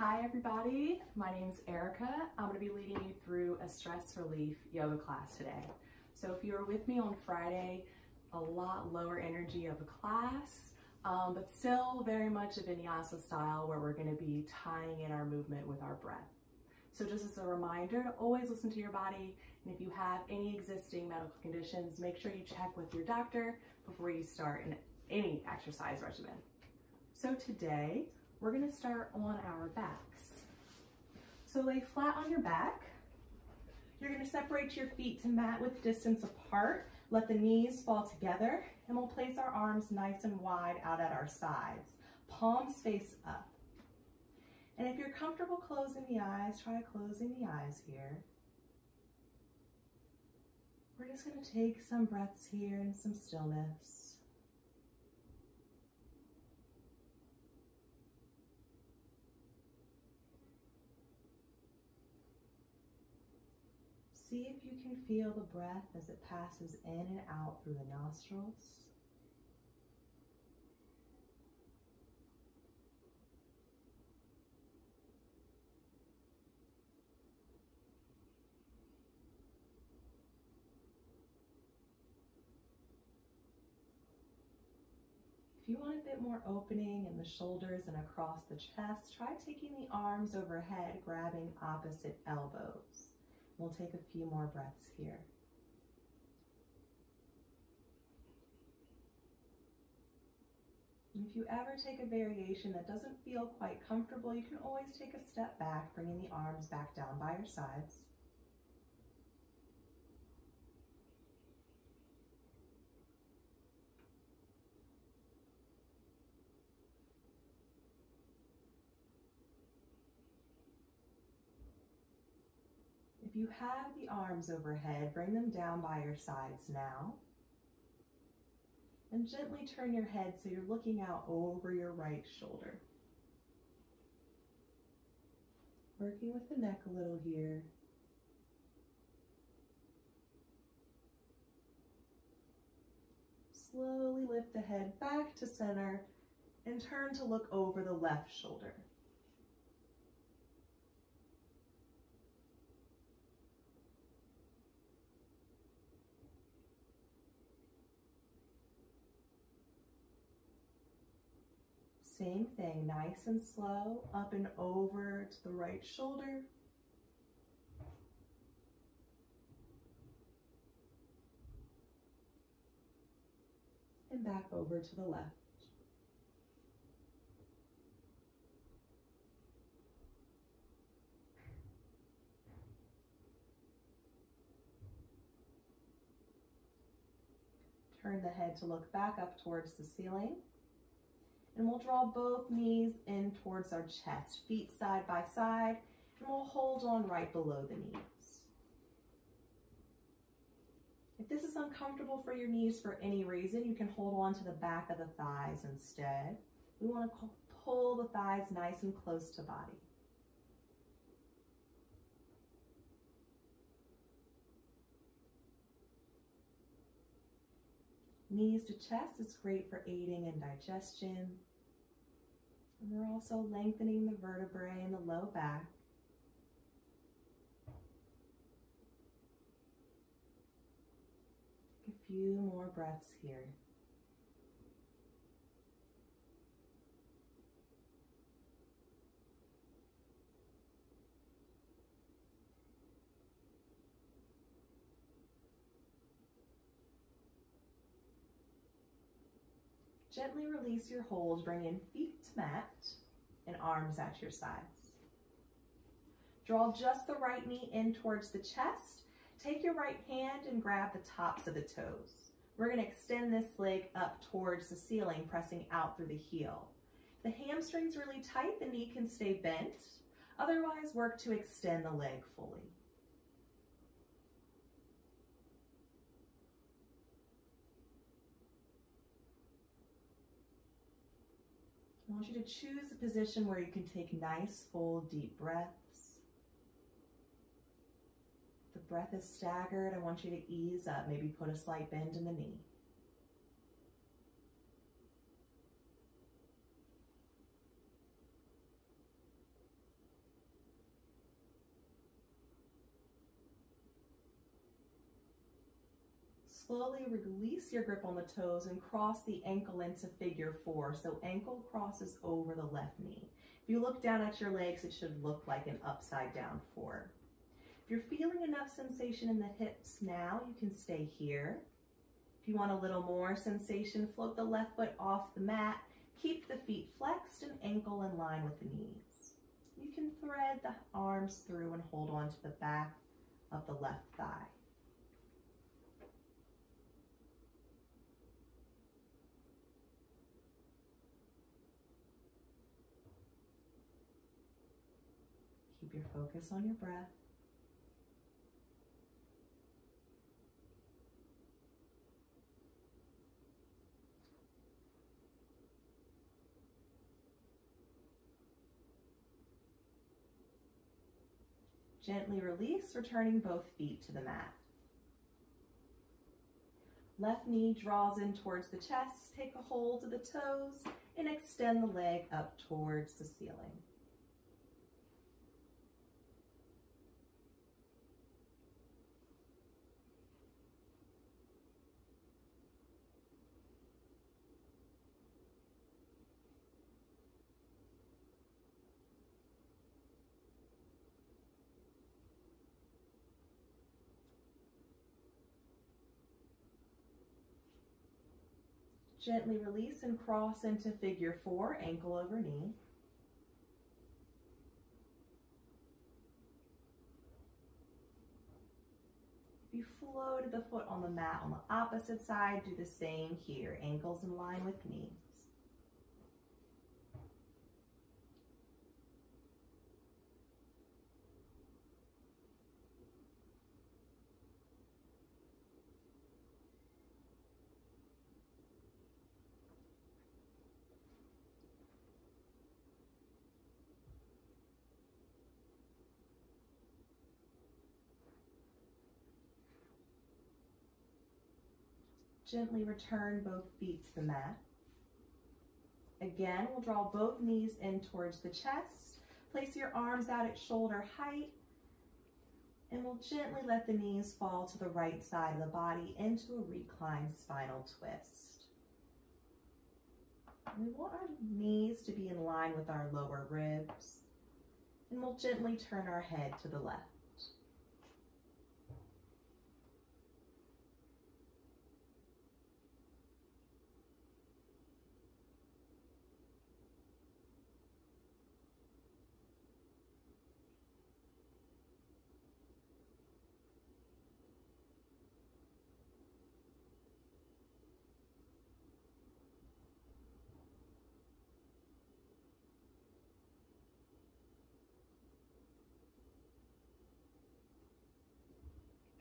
Hi everybody, my name is Erica. I'm going to be leading you through a stress relief yoga class today. So if you were with me on Friday, a lot lower energy of a class, but still very much a vinyasa style where we're going to be tying in our movement with our breath. So just as a reminder to always listen to your body, and if you have any existing medical conditions, make sure you check with your doctor before you start any exercise regimen. So today, we're going to start on our backs. So lay flat on your back. You're going to separate your feet to mat width distance apart. Let the knees fall together, and we'll place our arms nice and wide out at our sides. Palms face up. And if you're comfortable closing the eyes, try closing the eyes here. We're just going to take some breaths here and some stillness. See if you can feel the breath as it passes in and out through the nostrils. If you want a bit more opening in the shoulders and across the chest, try taking the arms overhead, grabbing opposite elbows. We'll take a few more breaths here. And if you ever take a variation that doesn't feel quite comfortable, you can always take a step back, bringing the arms back down by your sides. If you have the arms overhead, bring them down by your sides now. And gently turn your head so you're looking out over your right shoulder. Working with the neck a little here. Slowly lift the head back to center and turn to look over the left shoulder. Same thing, nice and slow, up and over to the right shoulder. And back over to the left. Turn the head to look back up towards the ceiling. And we'll draw both knees in towards our chest, feet side by side, and we'll hold on right below the knees. If this is uncomfortable for your knees for any reason, you can hold on to the back of the thighs instead. We want to pull the thighs nice and close to body. Knees to chest is great for aiding in digestion. And we're also lengthening the vertebrae in the low back. Take a few more breaths here. Gently release your hold, bring in feet to mat and arms at your sides. Draw just the right knee in towards the chest. Take your right hand and grab the tops of the toes. We're going to extend this leg up towards the ceiling, pressing out through the heel. If the hamstring's really tight, the knee can stay bent. Otherwise, work to extend the leg fully. I want you to choose a position where you can take nice, full, deep breaths. If the breath is staggered, I want you to ease up, maybe put a slight bend in the knee. slowly release your grip on the toes and cross the ankle into figure 4. So ankle crosses over the left knee. If you look down at your legs, it should look like an upside down 4. If you're feeling enough sensation in the hips now, you can stay here. If you want a little more sensation, float the left foot off the mat. Keep the feet flexed and ankle in line with the knees. You can thread the arms through and hold on to the back of the left thigh. Keep your focus on your breath. Gently release, returning both feet to the mat. Left knee draws in towards the chest, take a hold of the toes, and extend the leg up towards the ceiling. Gently release and cross into figure 4, ankle over knee. If you floated the foot on the mat on the opposite side, do the same here, ankles in line with knees. Gently return both feet to the mat. Again, we'll draw both knees in towards the chest. Place your arms out at shoulder height, and we'll gently let the knees fall to the right side of the body into a reclined spinal twist. We want our knees to be in line with our lower ribs, and we'll gently turn our head to the left.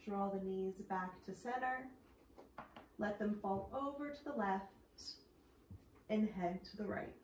Draw the knees back to center. Let them fall over to the left and head to the right.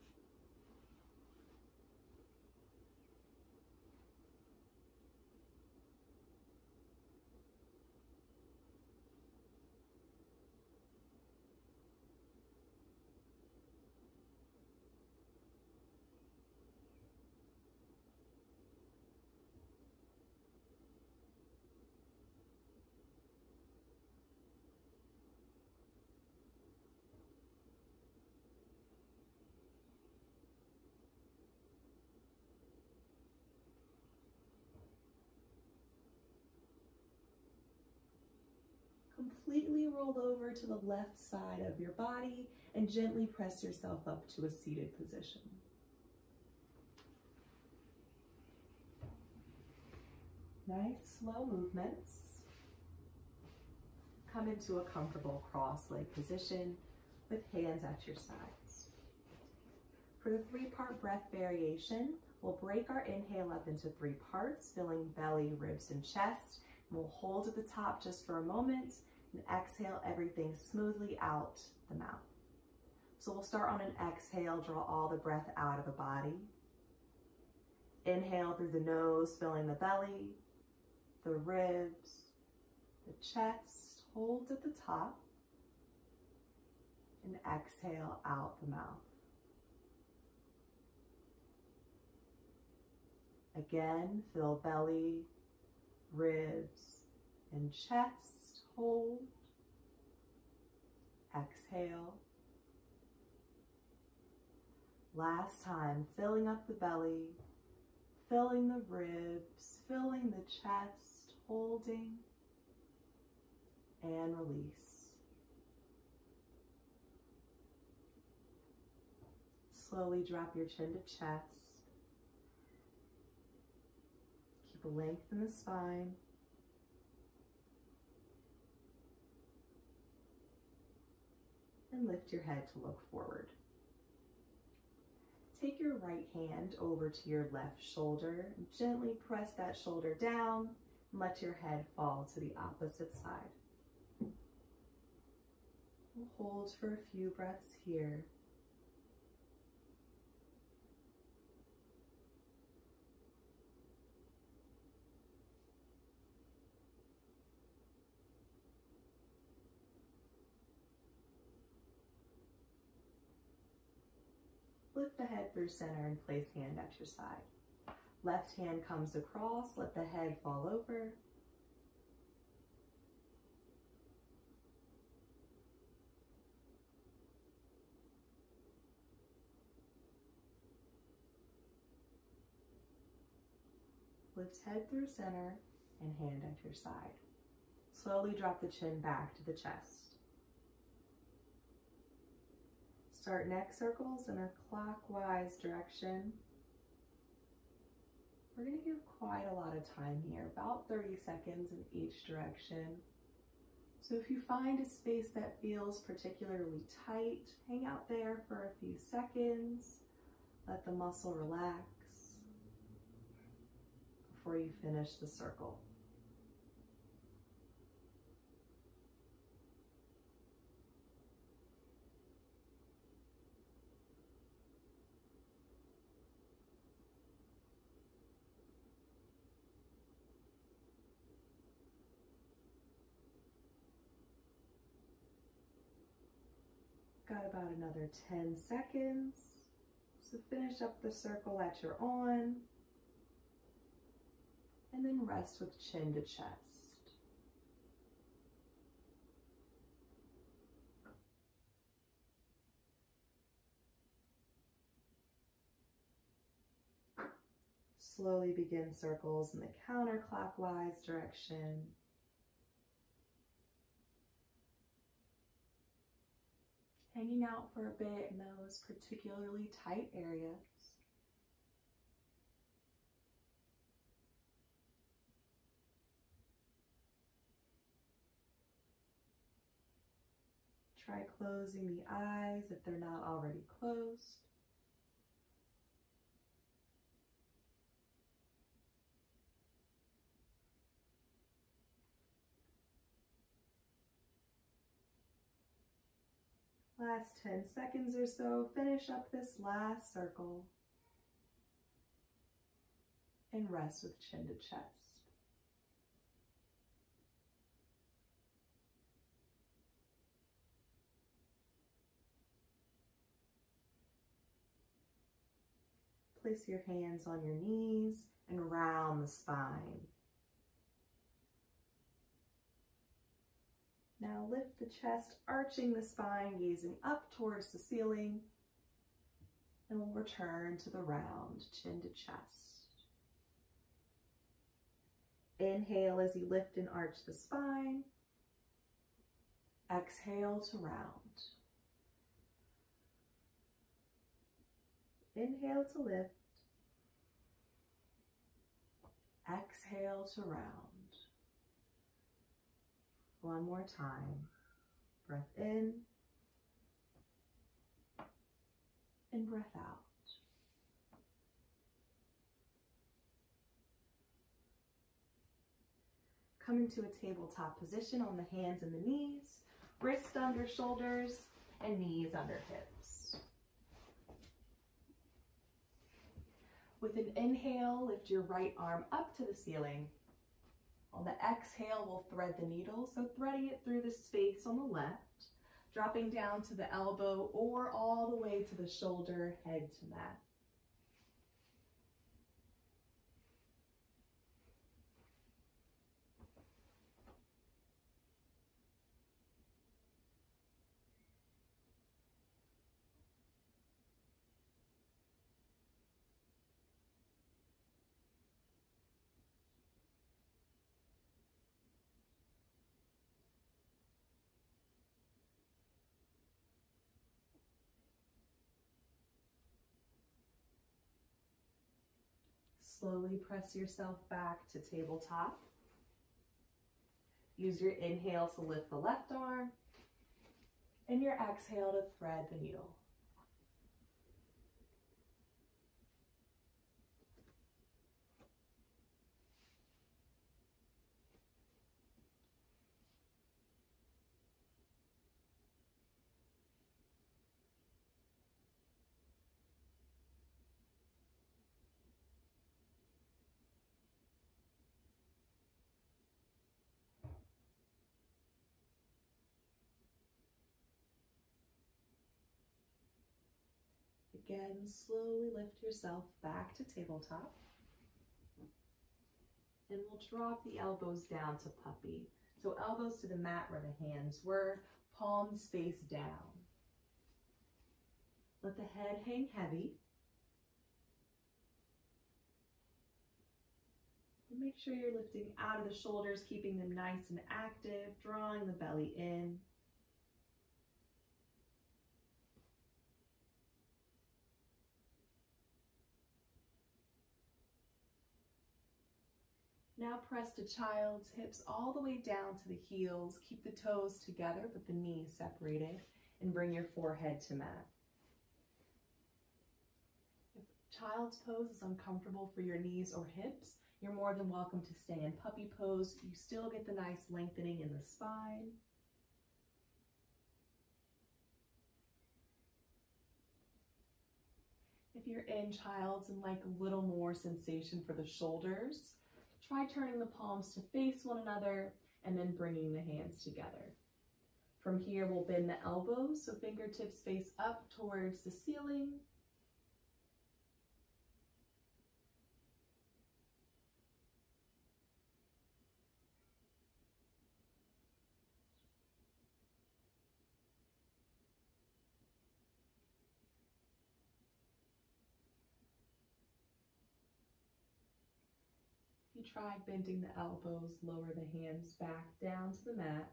Completely roll over to the left side of your body and gently press yourself up to a seated position. Nice, slow movements. Come into a comfortable cross-leg position with hands at your sides. For the 3-part breath variation, we'll break our inhale up into 3 parts, filling belly, ribs, and chest. And we'll hold at the top just for a moment and exhale everything smoothly out the mouth. So we'll start on an exhale, draw all the breath out of the body. Inhale through the nose, filling the belly, the ribs, the chest, hold at the top, and exhale out the mouth. Again, fill belly, ribs, and chest, hold, Exhale. Last time, filling up the belly, filling the ribs, filling the chest, holding, and release. Slowly drop your chin to chest. Keep a length in the spine. And lift your head to look forward. Take your right hand over to your left shoulder and gently press that shoulder down and let your head fall to the opposite side. We'll hold for a few breaths here. Lift the head through center and place hand at your side. Left hand comes across, let the head fall over. Lift head through center and hand at your side. Slowly drop the chin back to the chest. Start neck circles in a clockwise direction. We're going to give quite a lot of time here, about 30 seconds in each direction. So if you find a space that feels particularly tight, hang out there for a few seconds. Let the muscle relax before you finish the circle. Got about another 10 seconds. So finish up the circle that you're on. And then rest with chin to chest. Slowly begin circles in the counterclockwise direction. Hanging out for a bit in those particularly tight areas. Try closing the eyes if they're not already closed. Last 10 seconds or so, finish up this last circle and rest with chin to chest. Place your hands on your knees and round the spine. Now lift the chest, arching the spine, gazing up towards the ceiling, and we'll return to the round, chin to chest. Inhale as you lift and arch the spine. Exhale to round. Inhale to lift. Exhale to round. One more time. Breath in and breath out. Come into a tabletop position on the hands and the knees, wrists under shoulders, and knees under hips. With an inhale, lift your right arm up to the ceiling. On the exhale, we'll thread the needle, so threading it through the space on the left, dropping down to the elbow or all the way to the shoulder, head to mat. Slowly press yourself back to tabletop. Use your inhale to lift the left arm and your exhale to thread the needle. Again, slowly lift yourself back to tabletop. And we'll drop the elbows down to puppy. So elbows to the mat where the hands were, palms face down. Let the head hang heavy. And make sure you're lifting out of the shoulders, keeping them nice and active, drawing the belly in. Now press to child's, hips all the way down to the heels. Keep the toes together but the knees separated, and bring your forehead to mat. If child's pose is uncomfortable for your knees or hips, you're more than welcome to stay in puppy pose. You still get the nice lengthening in the spine. If you're in child's and like a little more sensation for the shoulders, try turning the palms to face one another and then bringing the hands together. From here, we'll bend the elbows so fingertips face up towards the ceiling. If you tried bending the elbows, lower the hands back down to the mat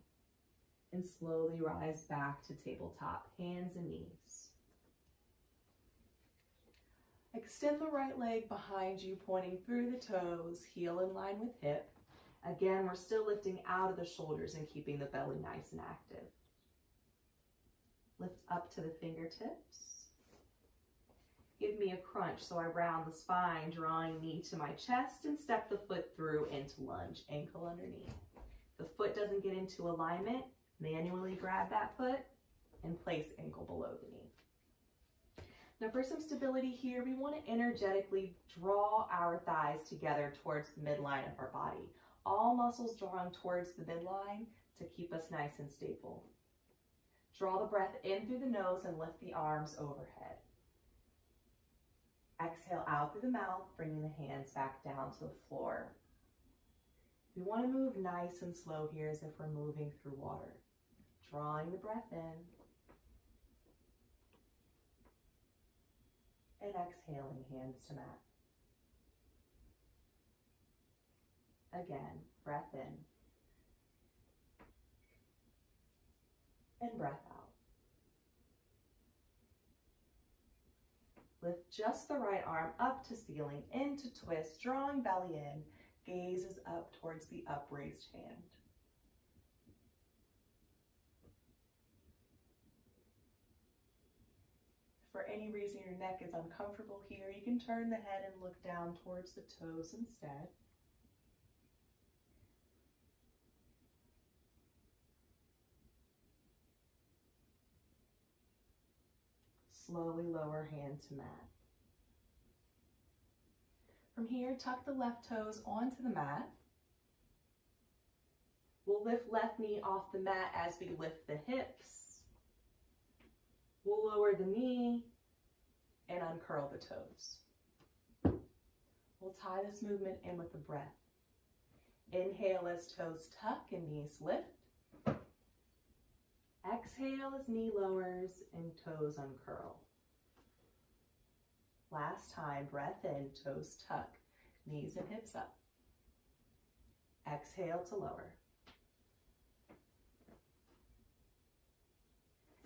and slowly rise back to tabletop, hands and knees. Extend the right leg behind you, pointing through the toes, heel in line with hip. Again, we're still lifting out of the shoulders and keeping the belly nice and active. Lift up to the fingertips. Give me a crunch, so I round the spine, drawing knee to my chest and step the foot through into lunge, ankle underneath. If the foot doesn't get into alignment, manually grab that foot and place ankle below the knee. Now for some stability here, we want to energetically draw our thighs together towards the midline of our body. All muscles drawn towards the midline to keep us nice and stable. Draw the breath in through the nose and lift the arms overhead. Exhale out through the mouth, bringing the hands back down to the floor. We want to move nice and slow here as if we're moving through water. Drawing the breath in and exhaling, hands to mat. Again, breath in and breath out. Lift just the right arm up to ceiling, into twist, drawing belly in, gaze is up towards the upraised hand. If for any reason your neck is uncomfortable here, you can turn the head and look down towards the toes instead. Slowly lower hand to mat. From here, tuck the left toes onto the mat. We'll lift left knee off the mat as we lift the hips. We'll lower the knee and uncurl the toes. We'll tie this movement in with the breath. Inhale as toes tuck and knees lift. Exhale as knee lowers and toes uncurl. Last time, breath in, toes tuck, knees and hips up. Exhale to lower.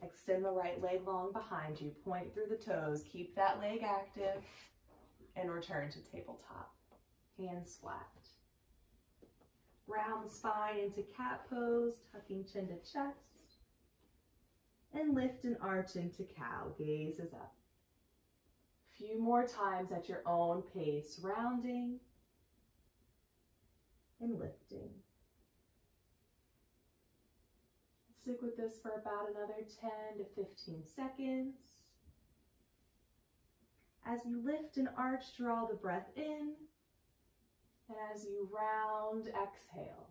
Extend the right leg long behind you, point through the toes, keep that leg active, and return to tabletop. hands flat. Round the spine into cat pose, tucking chin to chest. And lift and arch into cow, gaze is up. Few more times at your own pace, rounding and lifting. Stick with this for about another 10 to 15 seconds. As you lift and arch, draw the breath in. And as you round, exhale.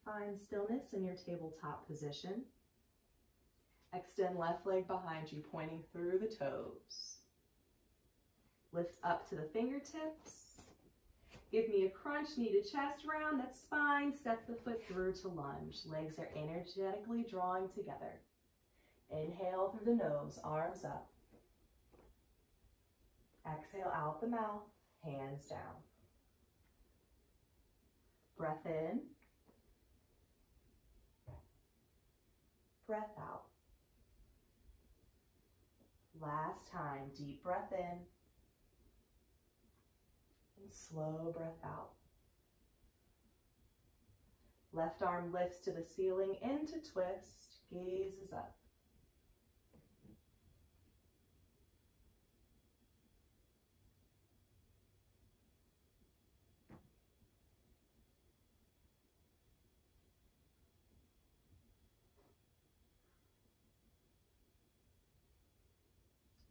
Find stillness in your tabletop position. Extend left leg behind you, pointing through the toes. Lift up to the fingertips. Give me a crunch, knee to chest round, that's spine. Step the foot through to lunge. Legs are energetically drawing together. Inhale through the nose, arms up. Exhale out the mouth, hands down. Breath in. Breath out. Last time, deep breath in and slow breath out. Left arm lifts to the ceiling into twist, gaze is up.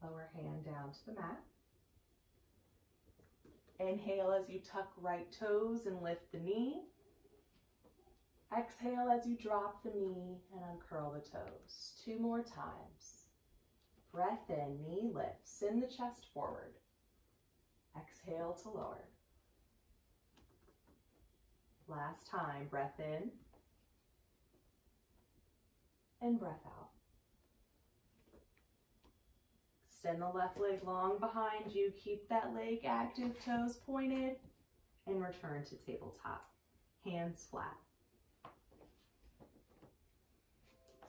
Lower hand down to the mat. Inhale as you tuck right toes and lift the knee. Exhale as you drop the knee and uncurl the toes. 2 more times. Breath in, knee lifts, send the chest forward. Exhale to lower. Last time, breath in and breath out. Extend the left leg long behind you. Keep that leg active, toes pointed, and return to tabletop. Hands flat.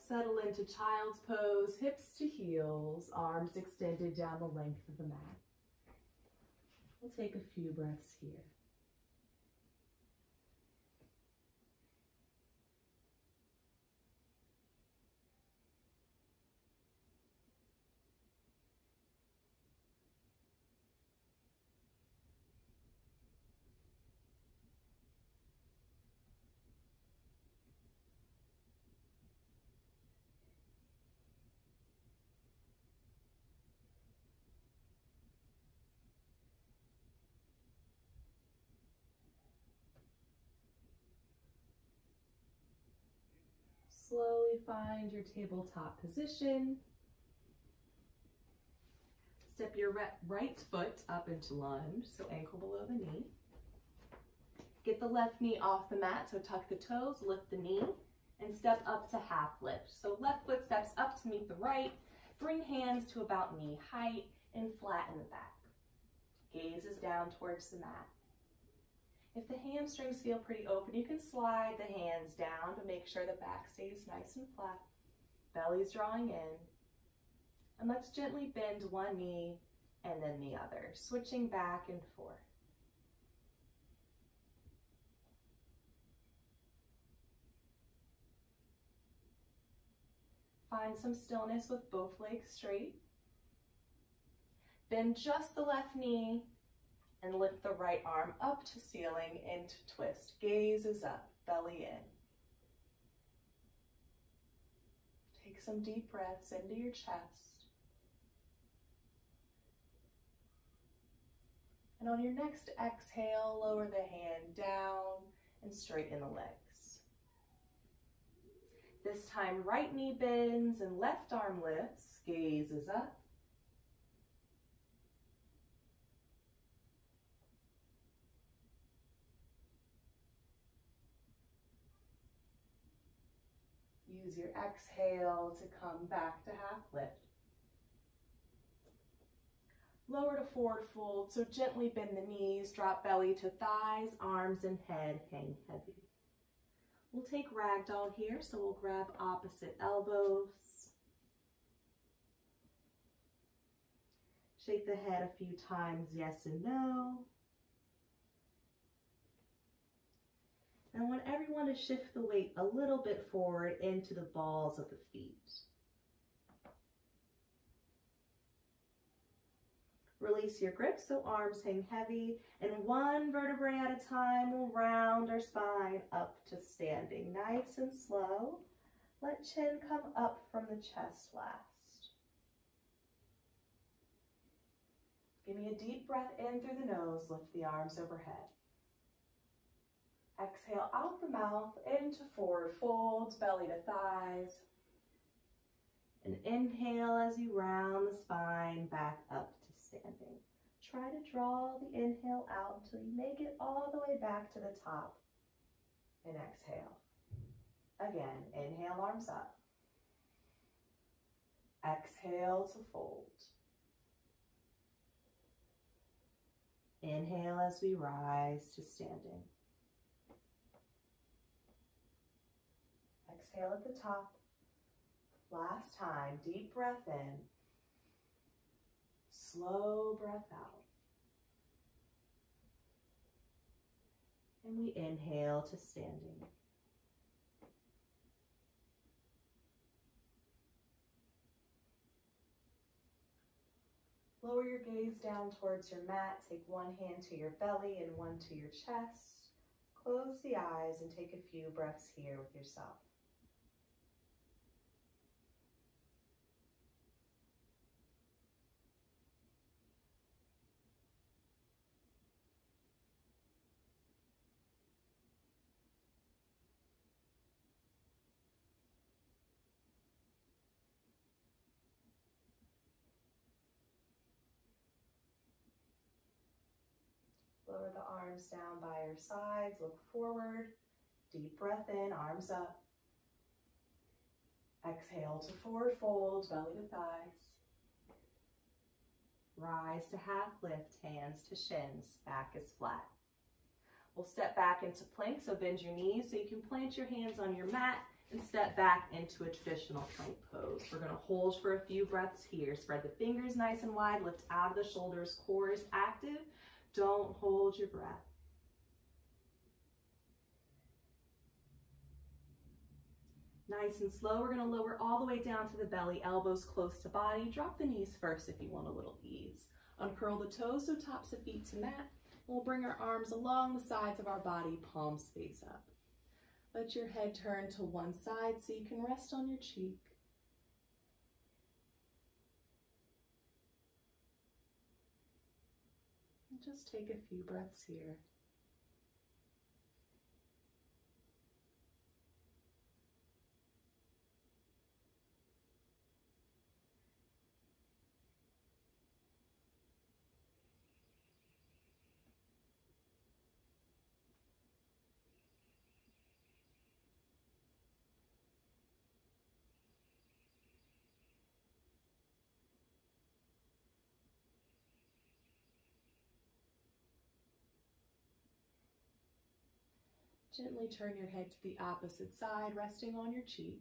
Settle into child's pose, hips to heels, arms extended down the length of the mat. We'll take a few breaths here. Slowly find your tabletop position. Step your right foot up into lunge, so ankle below the knee. Get the left knee off the mat, so tuck the toes, lift the knee, and step up to half lift. So left foot steps up to meet the right, bring hands to about knee height, and flatten the back. Gaze is down towards the mat. If the hamstrings feel pretty open, you can slide the hands down to make sure the back stays nice and flat. Belly's drawing in. And let's gently bend one knee and then the other, switching back and forth. Find some stillness with both legs straight. Bend just the left knee and lift the right arm up to ceiling into twist. Gaze is up, belly in. Take some deep breaths into your chest. And on your next exhale, lower the hand down and straighten the legs. This time, right knee bends and left arm lifts. Gaze is up. Use your exhale to come back to half lift. Lower to forward fold, so gently bend the knees, drop belly to thighs, arms and head hang heavy. We'll take ragdoll here, so we'll grab opposite elbows. Shake the head a few times, yes and no. And I want everyone to shift the weight a little bit forward into the balls of the feet. Release your grip so arms hang heavy, and one vertebrae at a time we'll round our spine up to standing. Nice and slow. Let chin come up from the chest last. Give me a deep breath in through the nose, lift the arms overhead. Exhale out the mouth into forward folds, belly to thighs. And inhale as you round the spine back up to standing. Try to draw the inhale out until you make it all the way back to the top. And exhale. Again, inhale, arms up. Exhale to fold. Inhale as we rise to standing. Exhale at the top. Last time, deep breath in. Slow breath out. And we inhale to standing. Lower your gaze down towards your mat. Take one hand to your belly and one to your chest. Close the eyes and take a few breaths here with yourself. Lower the arms down by your sides, look forward, deep breath in, arms up. Exhale to forward fold, belly to thighs. Rise to half lift, hands to shins, back is flat. We'll step back into plank, so bend your knees so you can plant your hands on your mat and step back into a traditional plank pose. We're gonna hold for a few breaths here. Spread the fingers nice and wide, lift out of the shoulders, core is active. Don't hold your breath. Nice and slow, we're gonna lower all the way down to the belly, elbows close to body. Drop the knees first if you want a little ease. Uncurl the toes so tops of feet to mat. We'll bring our arms along the sides of our body, palms face up. Let your head turn to one side so you can rest on your cheek. Just take a few breaths here. Gently turn your head to the opposite side, resting on your cheek.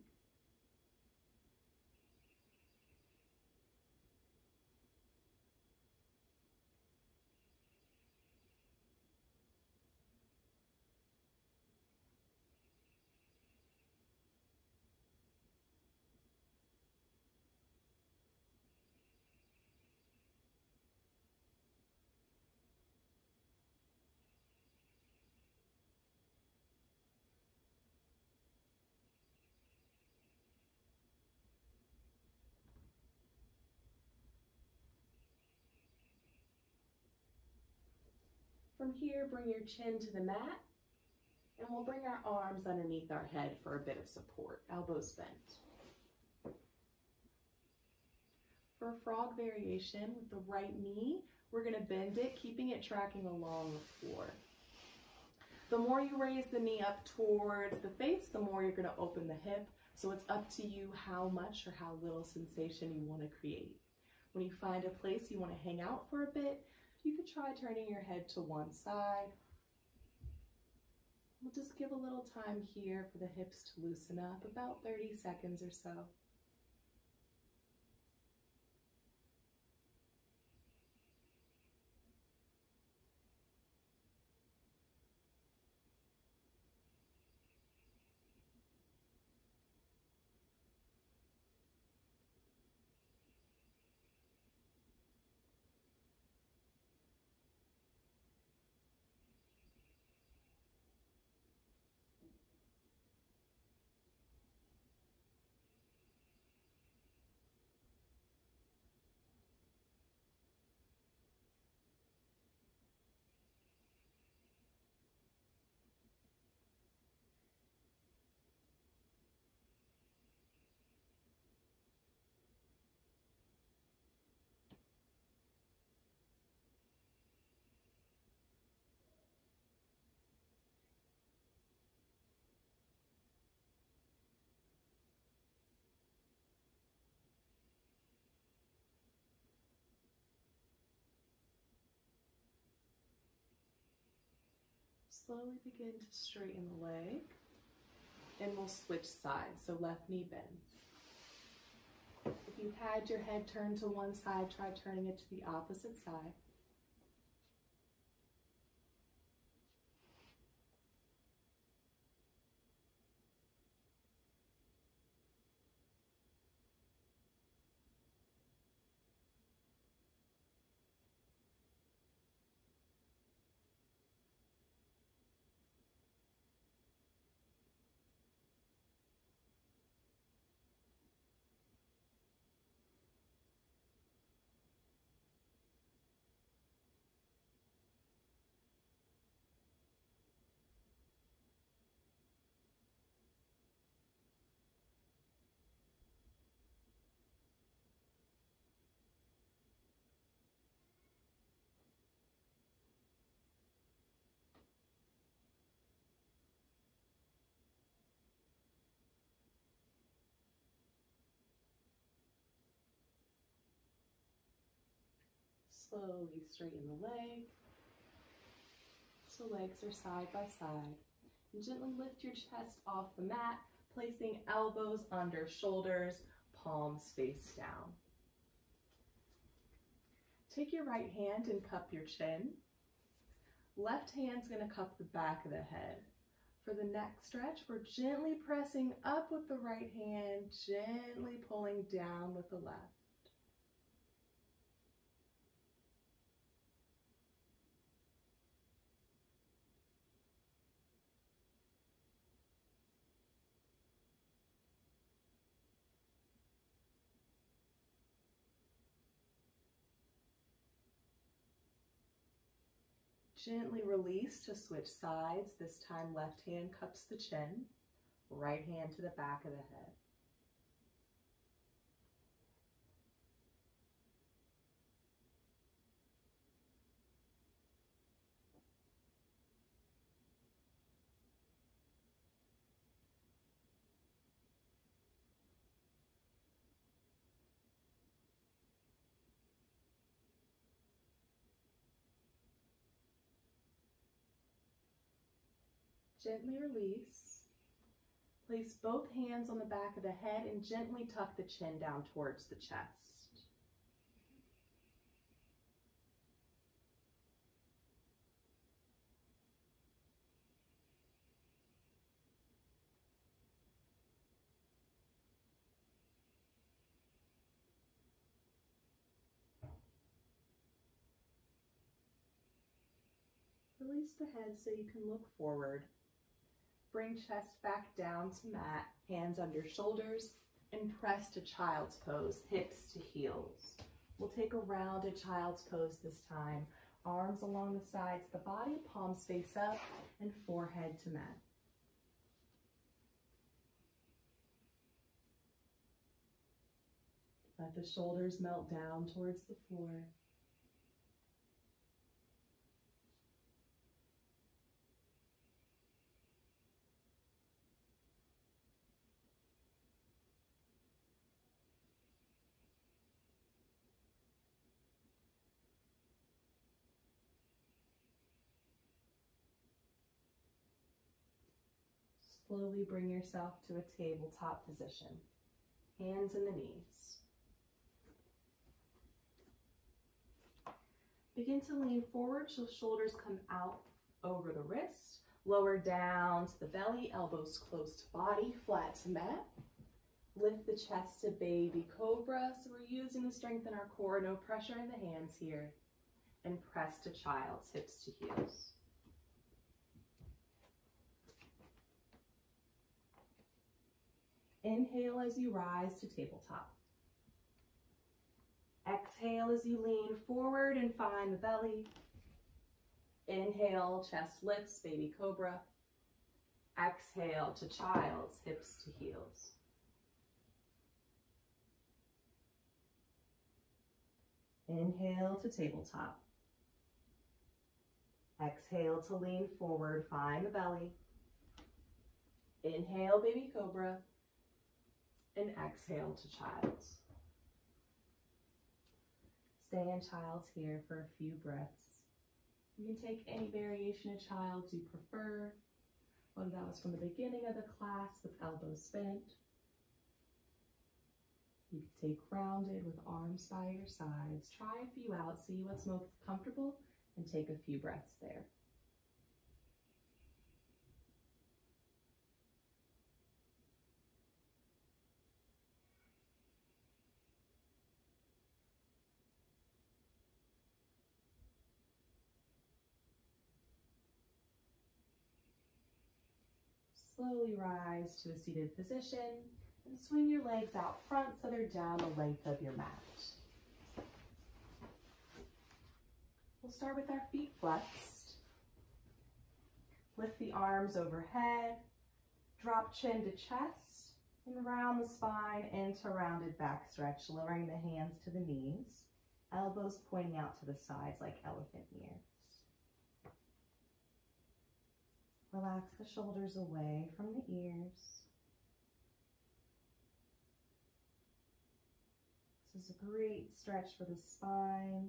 From here, bring your chin to the mat, and we'll bring our arms underneath our head for a bit of support, elbows bent. For a frog variation with the right knee, we're gonna bend it, keeping it tracking along the floor. The more you raise the knee up towards the face, the more you're gonna open the hip, so it's up to you how much or how little sensation you wanna create. When you find a place you want to hang out for a bit, you could try turning your head to one side. We'll just give a little time here for the hips to loosen up, about 30 seconds or so. Slowly begin to straighten the leg, and we'll switch sides, so left knee bends. If you've had your head turned to one side, try turning it to the opposite side. Slowly straighten the leg, so legs are side by side. And gently lift your chest off the mat, placing elbows under shoulders, palms face down. Take your right hand and cup your chin. Left hand's going to cup the back of the head. For the neck stretch, we're gently pressing up with the right hand, gently pulling down with the left. Gently release to switch sides. This time left hand cups the chin, right hand to the back of the head. Gently release. Place both hands on the back of the head and gently tuck the chin down towards the chest. Release the head so you can look forward. Bring chest back down to mat, hands under shoulders, and press to child's pose, hips to heels. We'll take a rounded child's pose this time. Arms along the sides of the body, palms face up, and forehead to mat. Let the shoulders melt down towards the floor. Slowly bring yourself to a tabletop position. Hands in the knees. Begin to lean forward so shoulders come out over the wrist. Lower down to the belly, elbows close to body, flat to mat. Lift the chest to baby cobra. So we're using the strength in our core, no pressure in the hands here. And press to child's, hips to heels. Inhale as you rise to tabletop. Exhale as you lean forward and find the belly. Inhale, chest lifts, baby cobra. Exhale to child's, hips to heels. Inhale to tabletop. Exhale to lean forward, find the belly. Inhale, baby cobra. And exhale to child's. Stay in child's here for a few breaths. You can take any variation of child's you prefer, whether that was from the beginning of the class with elbows bent. You can take grounded with arms by your sides. Try a few out, see what's most comfortable, and take a few breaths there. Slowly rise to a seated position and swing your legs out front so they're down the length of your mat. We'll start with our feet flexed. Lift the arms overhead, drop chin to chest, and round the spine into rounded back stretch, lowering the hands to the knees, elbows pointing out to the sides like elephant ears. Relax the shoulders away from the ears. This is a great stretch for the spine,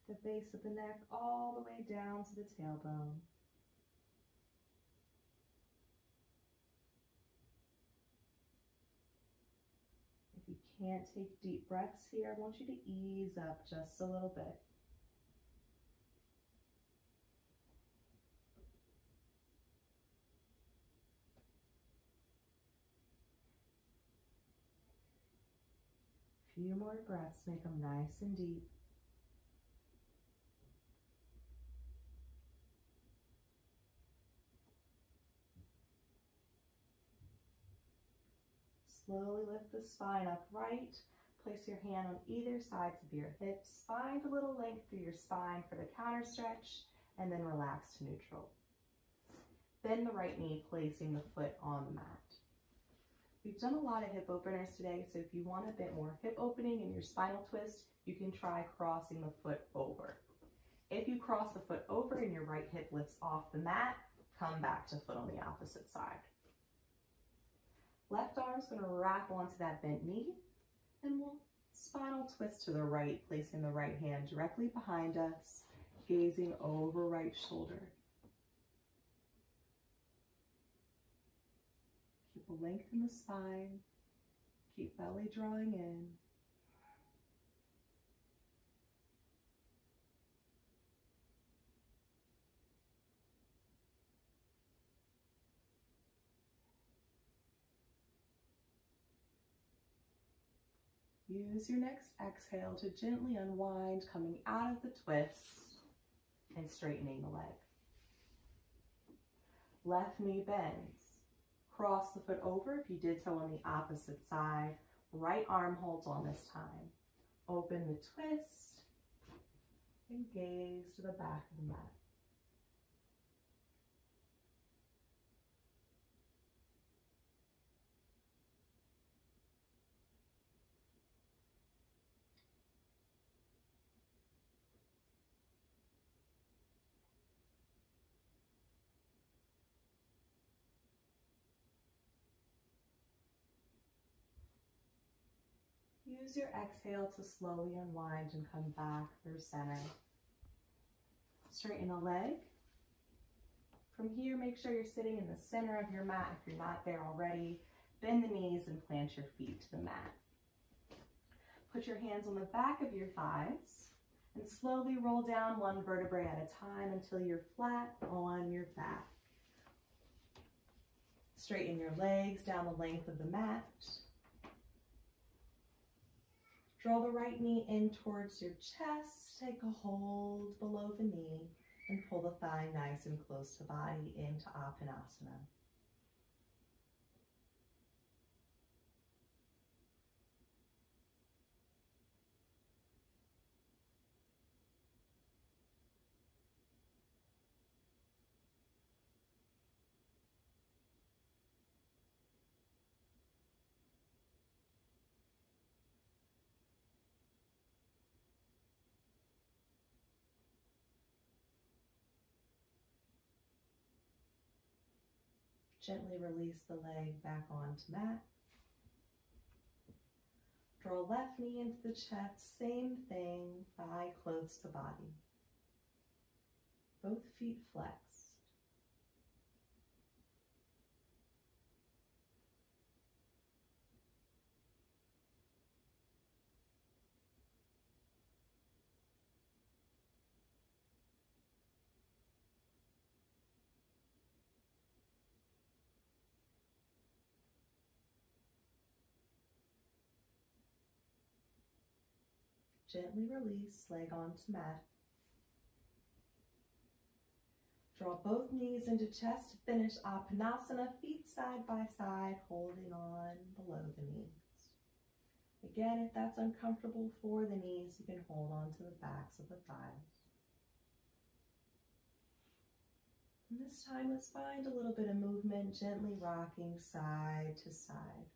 the base of the neck all the way down to the tailbone. If you can't take deep breaths here, I want you to ease up just a little bit. Few more breaths, make them nice and deep. Slowly lift the spine upright. Place your hand on either sides of your hips. Find a little length through your spine for the counter stretch, and then relax to neutral. Bend the right knee, placing the foot on the mat. We've done a lot of hip openers today, so if you want a bit more hip opening in your spinal twist, you can try crossing the foot over. If you cross the foot over and your right hip lifts off the mat, come back to foot on the opposite side. Left arm's going to wrap onto that bent knee, and we'll spinal twist to the right, placing the right hand directly behind us, gazing over right shoulder. Keep a length in the spine, keep belly drawing in. Use your next exhale to gently unwind, coming out of the twist and straightening the leg. Left knee bends. Cross the foot over if you did so on the opposite side. Right arm holds on this time. Open the twist and gaze to the back of the mat. Use your exhale to slowly unwind and come back through center. Straighten the leg From here, make sure you're sitting in the center of your mat if you're not there already. Bend the knees and plant your feet to the mat. Put your hands on the back of your thighs and slowly roll down one vertebrae at a time until you're flat on your back. Straighten your legs down the length of the mat. Draw the right knee in towards your chest. Take a hold below the knee and pull the thigh nice and close to body into Apanasana. Gently release the leg back onto mat. Draw left knee into the chest, same thing, thigh close to body. Both feet flexed. Gently release, leg onto mat. Draw both knees into chest to finish Apanasana, feet side by side, holding on below the knees. Again, if that's uncomfortable for the knees, you can hold on to the backs of the thighs. And this time, let's find a little bit of movement, gently rocking side to side.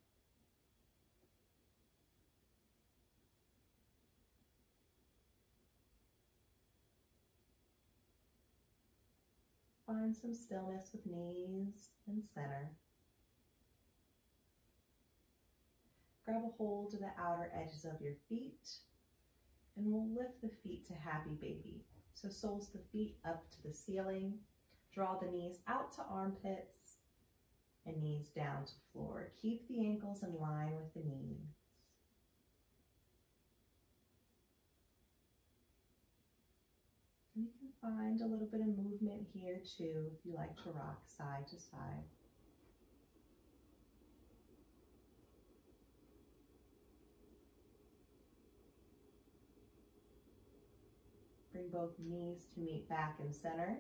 Find some stillness with knees and center. Grab a hold of the outer edges of your feet, and we'll lift the feet to happy baby. So soles the feet up to the ceiling. Draw the knees out to armpits and knees down to floor. Keep the ankles in line with the knees. And you can find a little bit of movement here too if you like to rock side to side. Bring both knees to meet back in center.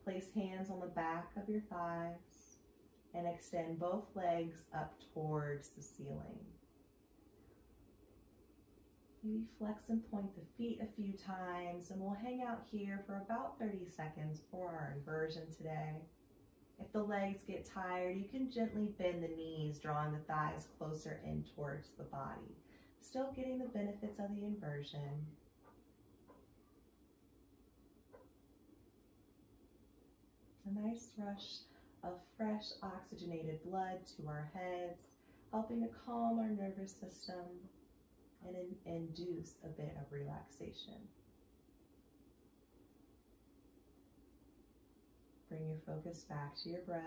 Place hands on the back of your thighs and extend both legs up towards the ceiling. Maybe flex and point the feet a few times, and we'll hang out here for about 30 seconds for our inversion today. If the legs get tired, you can gently bend the knees, drawing the thighs closer in towards the body. Still getting the benefits of the inversion. A nice rush of fresh oxygenated blood to our heads, helping to calm our nervous system and induce a bit of relaxation. Bring your focus back to your breath.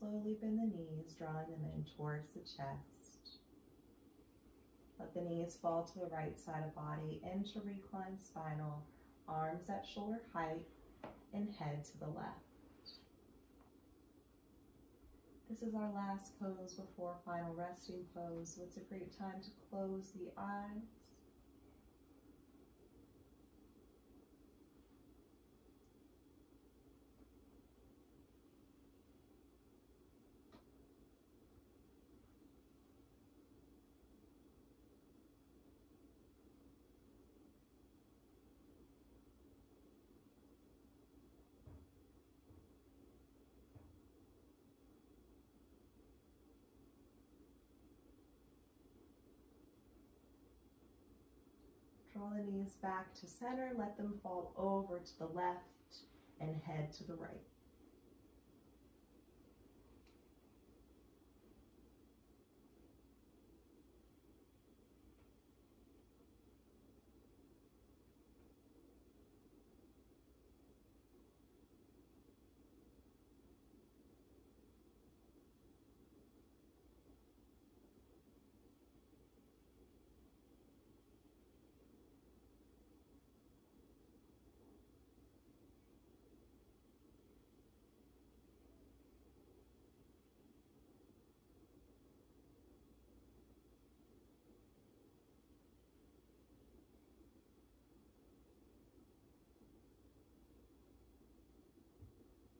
slowly bend the knees, drawing them in towards the chest. Let the knees fall to the right side of body, into reclined spinal, arms at shoulder height, and head to the left. This is our last pose before final resting pose, so it's a great time to close the eyes. Draw the knees back to center, let them fall over to the left and head to the right.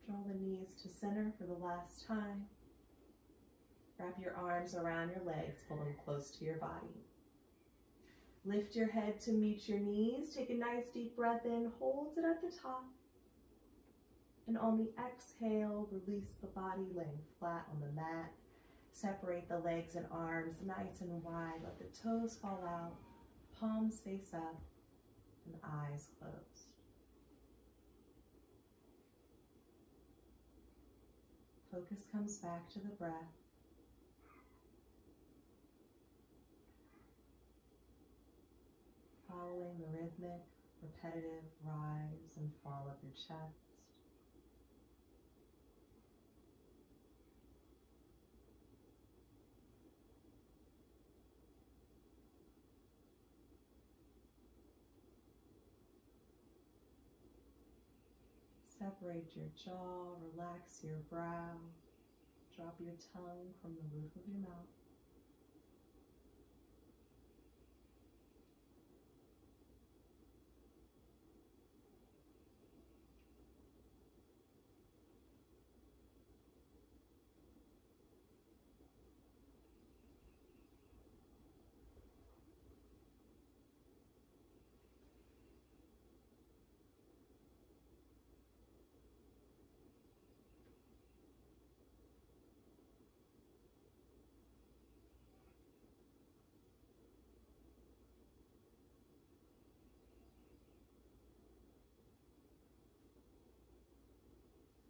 Draw the knees to center for the last time. Wrap your arms around your legs, pull them close to your body. Lift your head to meet your knees. Take a nice deep breath in, hold it at the top. And on the exhale, release the body, laying flat on the mat. Separate the legs and arms nice and wide. Let the toes fall out, palms face up, and eyes closed. Focus comes back to the breath. Following the rhythmic, repetitive rise and fall of your chest. Separate your jaw, relax your brow, drop your tongue from the roof of your mouth.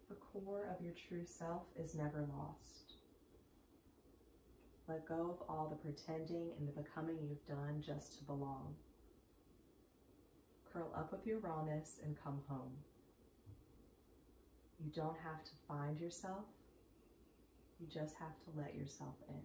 The core of your true self is never lost. Let go of all the pretending and the becoming you've done just to belong. Curl up with your rawness and come home. You don't have to find yourself. You just have to let yourself in.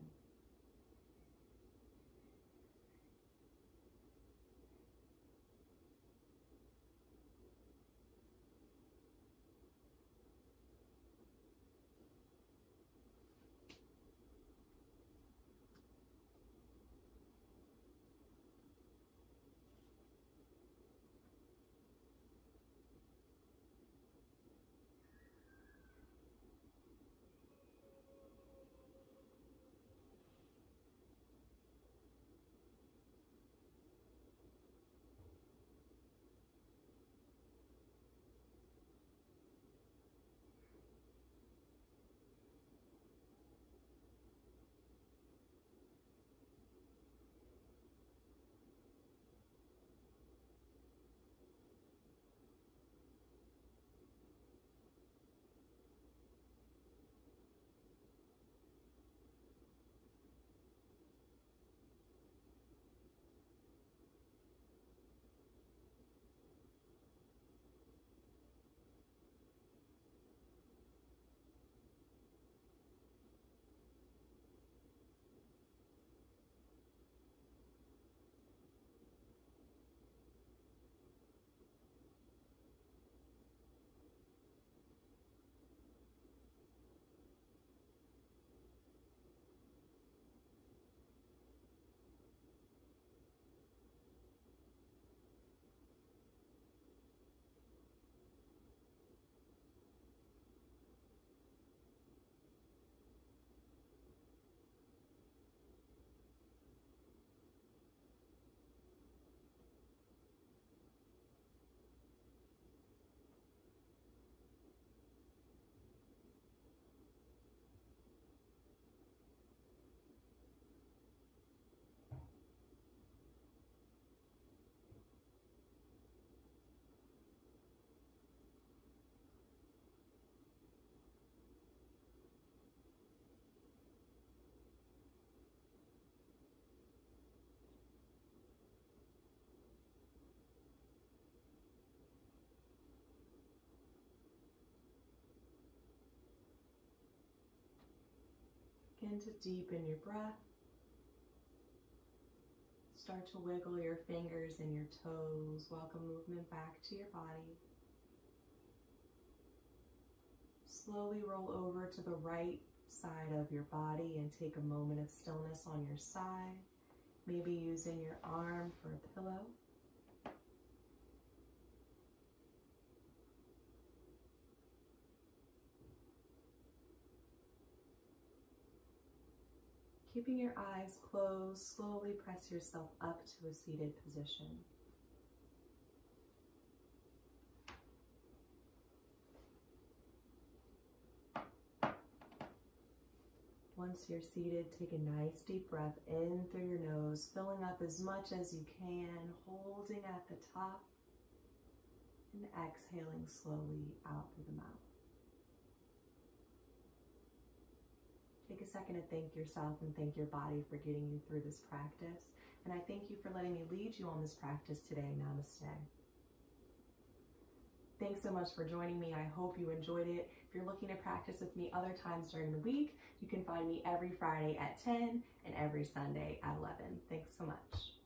begin to deepen your breath. Start to wiggle your fingers and your toes. Welcome movement back to your body. Slowly roll over to the right side of your body and take a moment of stillness on your side. Maybe using your arm for a pillow. Keeping your eyes closed, slowly press yourself up to a seated position. Once you're seated, take a nice deep breath in through your nose, filling up as much as you can, holding at the top, and exhaling slowly out through the mouth. Take a second to thank yourself and thank your body for getting you through this practice. And I thank you for letting me lead you on this practice today. Namaste. Thanks so much for joining me. I hope you enjoyed it. If you're looking to practice with me other times during the week, you can find me every Friday at 10 and every Sunday at 11. Thanks so much.